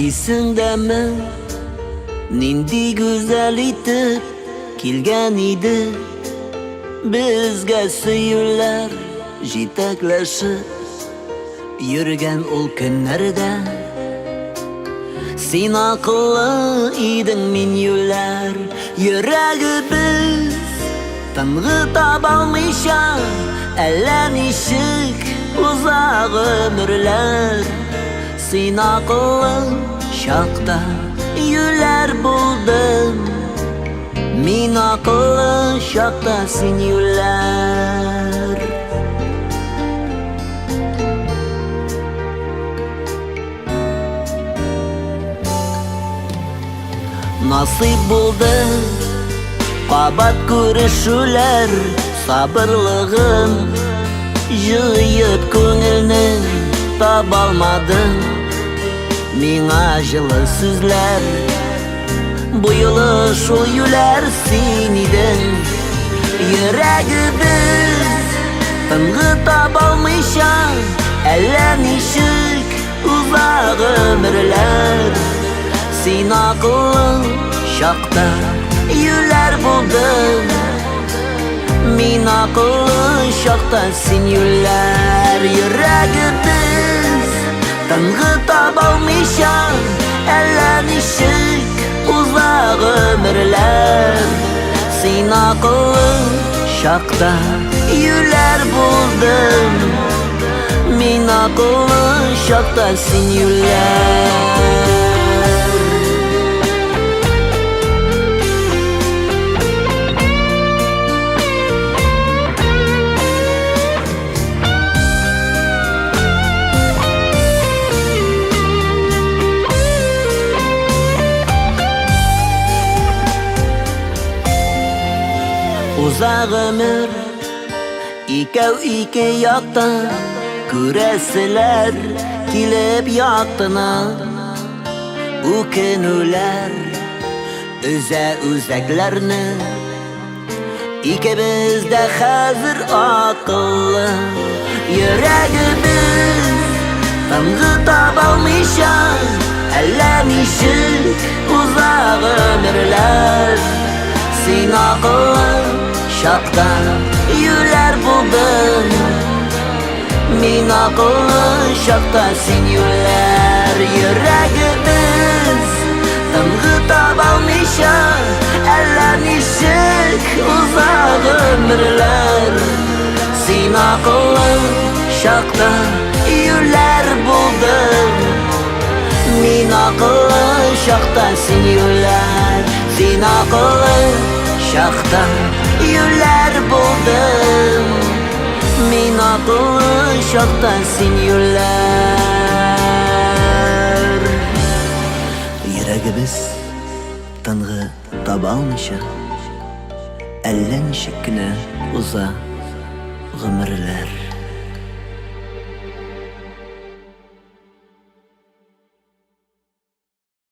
Esingdami nindi go'zal etib kelgan edi bizga suyular jetaklashib yurgan ol kunlarda. Sen aqlli eding men yo'llar yuragimiz tang'ib olmaycha allanishik uzoq umrlar. Sen aqlli shaqda yo'llar bo'ldim, men aqlli shaqda sen yo'llar. Nasib bo'ldi qabat ko'rishuvlar, sabrlig'im yig'ib ko'ngilni topolmadim. Menga жылы so'zlar bu yo'li shu yo'lar sen eding. Yuragimiz tang'ib olmaycha allanishik uzoq umrlar. Sen aqlli shaqda yo'llar bo'ldim, men aqlli shaqda sen yo'llar. Yuragimiz tang'ib olmaycha allanishik uzoq umrlar. Sen aqlli shaqda yo'llar bo'ldim, men aqlli shaqda sen yo'llar. Uzoq umr ikov ikki yoqdan ko'rasizlar kelib yoqdina. Bu kunlar o'zaklarni ikkimizda hozir aqlli. Yuragimiz tang'ib olmaycha allanishik uzoq umrlar. Sen aqlli shaqda yo'llar bo'ldim, men aqlli shaqda sen yo'llar. Yuragimiz tang'ib olmaycha allanishik uzoq umrlar. Sen aqlli shaqda yo'llar bo'ldim, men aqlli shaqda sen yo'llar. Sen aqlli shaqda yo'llar bo'ldim, men aqlli shaqda sen yo'llar. Yuragimiz tang'ib olmaycha allanishikni uzoq umrlar.